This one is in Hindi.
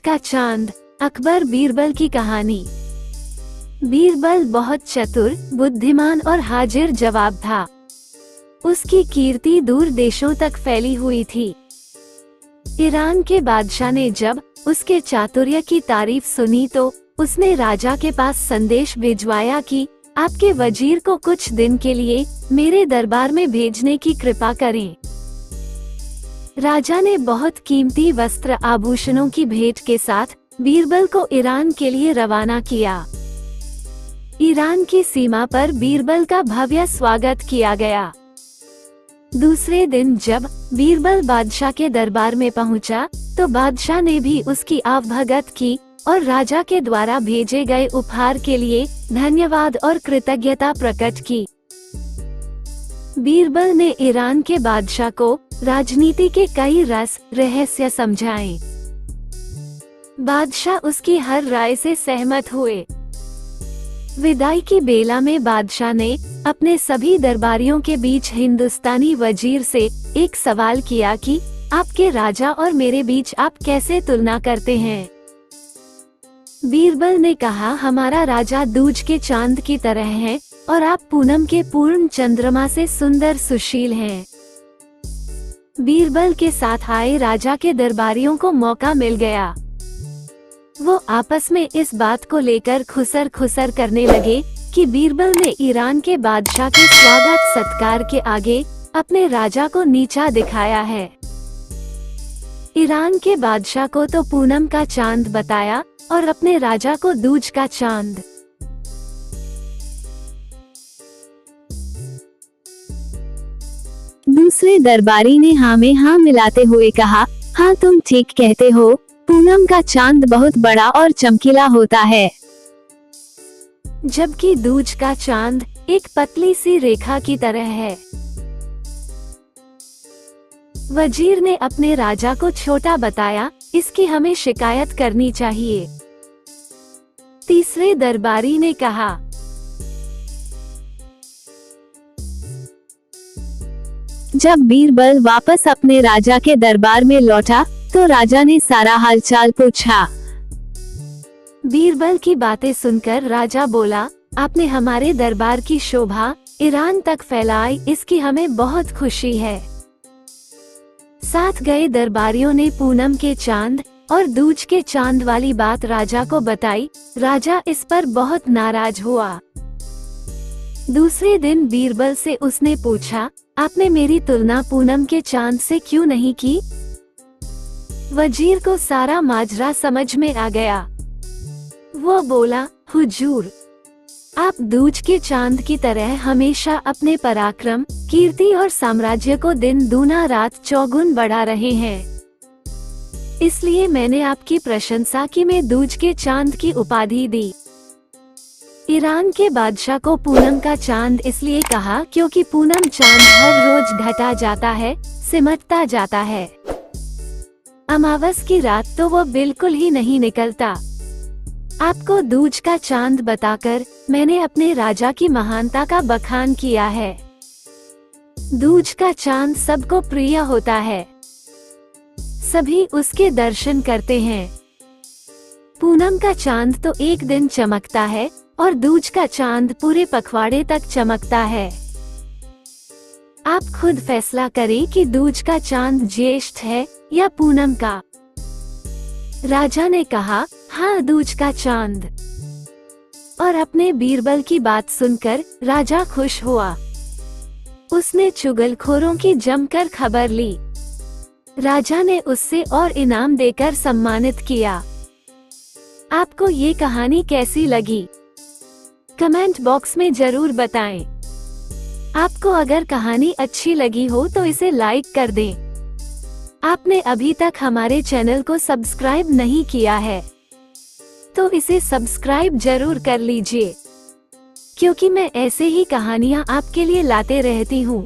का चांद, अकबर बीरबल की कहानी। बीरबल बहुत चतुर, बुद्धिमान और हाजिर जवाब था। उसकी कीर्ति दूर देशों तक फैली हुई थी। ईरान के बादशाह ने जब उसके चातुर्य की तारीफ सुनी तो उसने राजा के पास संदेश भिजवाया कि आपके वजीर को कुछ दिन के लिए मेरे दरबार में भेजने की कृपा करें। राजा ने बहुत कीमती वस्त्र आभूषणों की भेंट के साथ बीरबल को ईरान के लिए रवाना किया। ईरान की सीमा पर बीरबल का भव्य स्वागत किया गया। दूसरे दिन जब बीरबल बादशाह के दरबार में पहुंचा, तो बादशाह ने भी उसकी आवभगत की और राजा के द्वारा भेजे गए उपहार के लिए धन्यवाद और कृतज्ञता प्रकट की। बीरबल ने ईरान के बादशाह को राजनीति के कई रहस्य समझाए। बादशाह उसकी हर राय से सहमत हुए। विदाई की बेला में बादशाह ने अपने सभी दरबारियों के बीच हिंदुस्तानी वजीर से एक सवाल किया कि आपके राजा और मेरे बीच आप कैसे तुलना करते हैं। बीरबल ने कहा, हमारा राजा दूज के चांद की तरह है और आप पूनम के पूर्ण चंद्रमा से सुंदर सुशील हैं। बीरबल के साथ आए राजा के दरबारियों को मौका मिल गया। वो आपस में इस बात को लेकर खुसर करने लगे कि बीरबल ने ईरान के बादशाह के स्वागत सत्कार के आगे अपने राजा को नीचा दिखाया है। ईरान के बादशाह को तो पूनम का चांद बताया और अपने राजा को दूज का चांद। दूसरे दरबारी ने हाँ में हाँ मिलाते हुए कहा, हाँ तुम ठीक कहते हो, पूनम का चांद बहुत बड़ा और चमकीला होता है, जबकि दूज का चांद एक पतली सी रेखा की तरह है। वजीर ने अपने राजा को छोटा बताया, इसकी हमें शिकायत करनी चाहिए। तीसरे दरबारी ने कहा, जब बीरबल वापस अपने राजा के दरबार में लौटा तो राजा ने सारा हालचाल पूछा। बीरबल की बातें सुनकर राजा बोला, आपने हमारे दरबार की शोभा ईरान तक फैलाई, इसकी हमें बहुत खुशी है। साथ गए दरबारियों ने पूनम के चांद और दूज के चांद वाली बात राजा को बताई। राजा इस पर बहुत नाराज हुआ। दूसरे दिन बीरबल से उसने पूछा, आपने मेरी तुलना पूनम के चांद से क्यों नहीं की? वजीर को सारा माजरा समझ में आ गया। वो बोला, हुजूर, आप दूज के चांद की तरह हमेशा अपने पराक्रम, कीर्ति और साम्राज्य को दिन दूना रात चौगुन बढ़ा रहे हैं। इसलिए मैंने आपकी प्रशंसा की में दूज के चांद की उपाधि दी। ईरान के बादशाह को पूनम का चांद इसलिए कहा क्योंकि पूनम चांद हर रोज घटा जाता है, सिमटता जाता है। अमावस की रात तो वो बिल्कुल ही नहीं निकलता। आपको दूज का चांद बताकर मैंने अपने राजा की महानता का बखान किया है। दूज का चांद सबको प्रिय होता है, सभी उसके दर्शन करते हैं। पूनम का चांद तो एक दिन चमकता है और दूज का चांद पूरे पखवाड़े तक चमकता है। आप खुद फैसला करें कि दूज का चांद ज्येष्ठ है या पूनम का। राजा ने कहा, हाँ दूज का चांद। और अपने बीरबल की बात सुनकर राजा खुश हुआ। उसने चुगलखोरों की जमकर खबर ली। राजा ने उससे और इनाम देकर सम्मानित किया। आपको ये कहानी कैसी लगी? कमेंट बॉक्स में जरूर बताएं। आपको अगर कहानी अच्छी लगी हो तो इसे लाइक कर दें। आपने अभी तक हमारे चैनल को सब्सक्राइब नहीं किया है तो इसे सब्सक्राइब जरूर कर लीजिए, क्योंकि मैं ऐसे ही कहानियाँ आपके लिए लाते रहती हूँ।